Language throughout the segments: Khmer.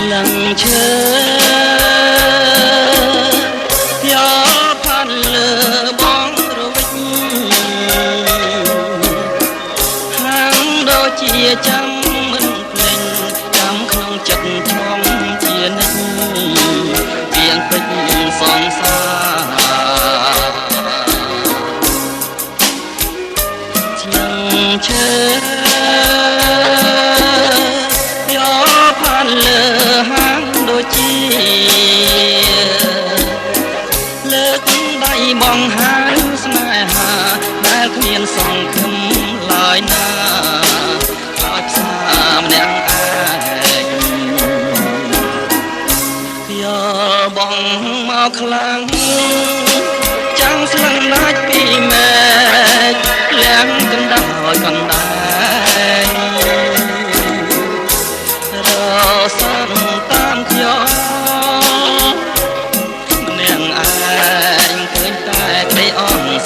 lặng chờ gió phan lờ bóng rồi hàng đôi chia trăm mình lên trăm không chặt trong chia nách tiếng phích sóng xa lặng chờ gió phan lờ hàng đôi chiaលើកដៃបងហានស្នេហាដែលគ្មានសង្ឃឹមឡើយណាឲ្យផ្សាម្នាក់ឯងយកបងមកខ្លាំងចាំងស្លឹងដាច់ពីមេឃលៀងកណ្ដោយកណ្ដែងរសាំតាមខ្ញុំ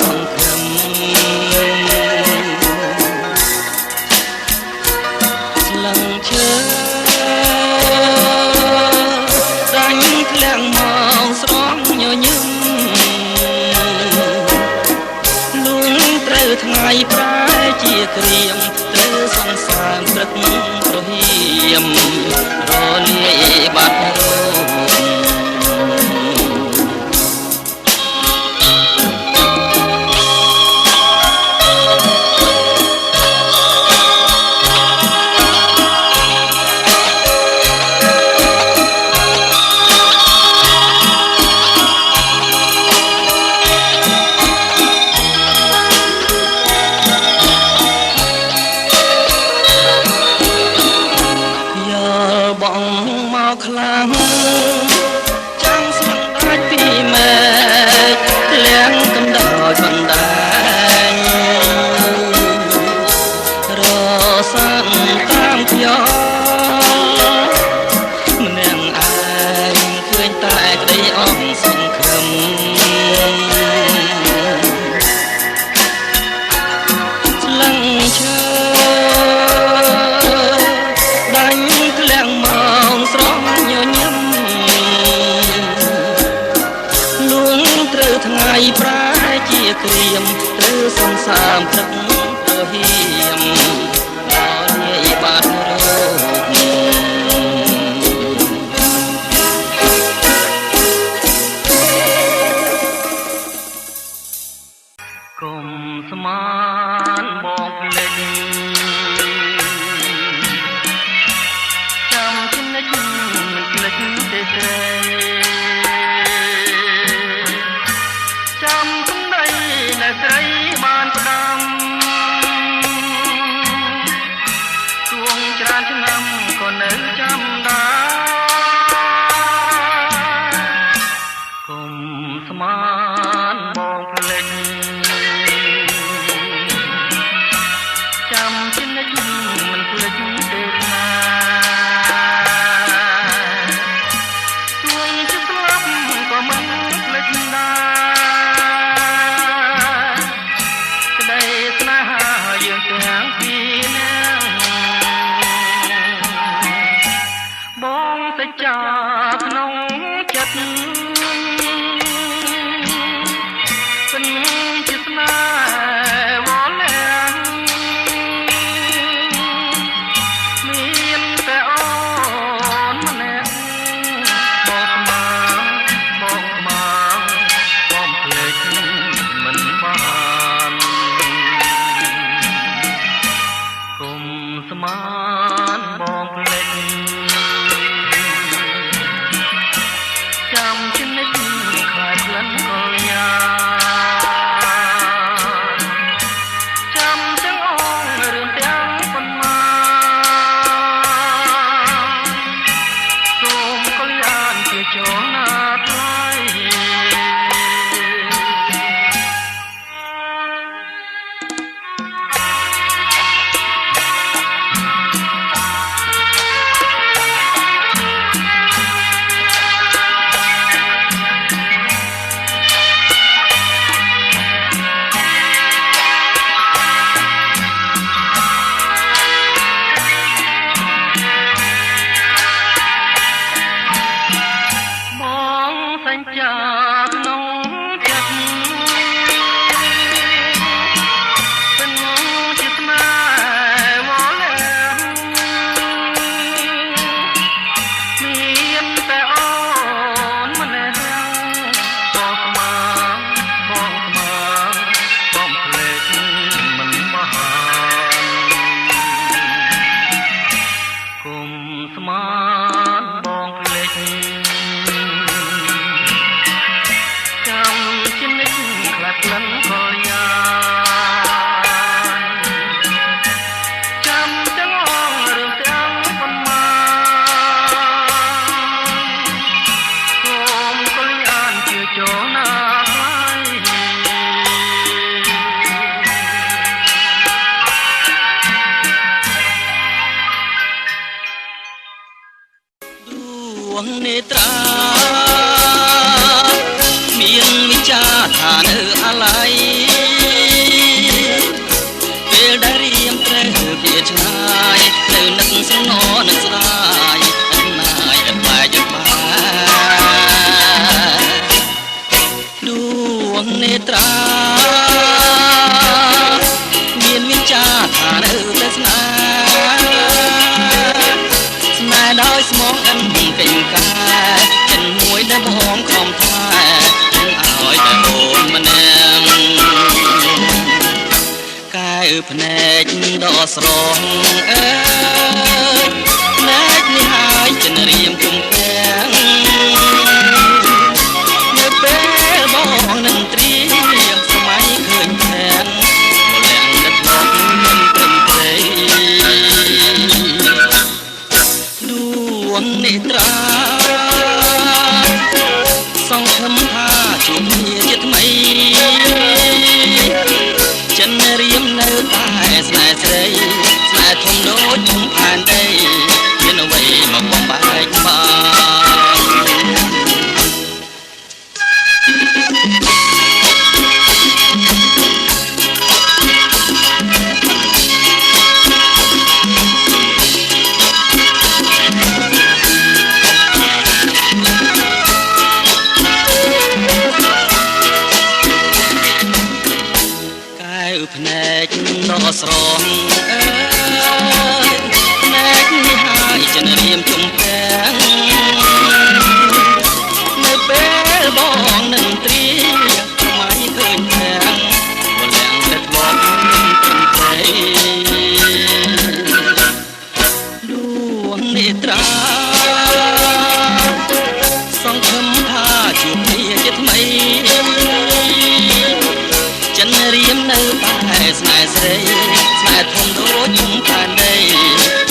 សង្ឃឹមស្លឹងឈើដាញ់ធ្លាក់មកស្រង់ញញឹមលួងត្រូវថ្ងៃប្រែជាក្រៀមត្រូវសង្សារព្រឹកប្រហៀមរលាយបាត់រោបងមកខ្លាំងចាំងស្លឹងដាច់ពីមេឃលៀងកណ្ដោចបណ្ដែងរសាំតាមខ្ញុំម្នាក់ឯងឃើញតែក្តីអស់សង្ឃឹមស្លឹងឈើថ្ងៃប្រែជាក្រៀមត្រូវសង្សារព្រឹកប្រហៀមដល់លាយបាត់រោគកុំស្មានបងភ្លេចចាំចំណិចមិនភ្លេចទេស្រីស្រីបានផ្ដាំទួងច្រើនឆ្នាំក៏នៅចាំដែរកុំស្មានបងភ្លេចចាំចំណិចមិនភ្លេចទេណាទួងជិះស្លាប់ក៏មិនភ្លេចដែរស្នេហាយើងទាំងពីរនាក់បងសច្ចាក្នុងចិត្តពិនជាស្នេហ៍វល់លាំងមានតែអូនម្នាក់បងស្មានបងស្មានបងភ្លេចមិនបានគុំស្មានបងភ្លេច ស្មានបងភ្លេចចាំជានិចខ្លាចក្លិនក៏យ៉ាចាំទាំងអងរឿងទាំងប៉ុន្មានសូមកុំអានជាចូលណាខ្លាយដួងនេត្រាមានវិចារថានៅអាឡ័យពេលដែលរៀមត្រូវវាឆ្ងាយនៅនឹកស្រណនឹកស្ដាយអត់ណាយអត់បែកបានដួងនេត្រាមានវិចារថានៅតែស្នេហ៍ដោយស្មងអិនកេងកាចិនមួយដែលបងខំថ្វាឲ្យតែអូនម្នាក់កែវភ្នែកដកស្រងអើភ្នែកនេះហើយចិនរៀមជំពាំងនៅពេលបងនឹងត្រៀមសម័យឃើញផ្ទាំងម្លាំងដឹកមកមិនព្រមព្រៃដួងនេត្រាសង្ឃឹមថាជួបគ្នាជាថ្មីចិនរៀមនៅតែស្នេហ៍ស្រីស្នេហ៍ធំដូចធំផែនដីមានអ្វីមកបំបែកបានភ្នែកដកស្រងអើយភ្នែកនេះហើយចិនរៀមជំពាំងនៅពេលបងនឹងត្រៀមសម័យឃើញផ្ទាំងម្លាំងដែលធ្លាប់មានព្រមព្រៃដួងនេត្រាសង្ឃឹមថាជួបគ្នាជាថ្មីចិនរៀមនៅតែស្នេហ៍ស្រីស្នេហ៍ធំដូចធំផែនដី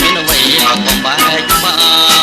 មានអ្វីមកបំបែកបាន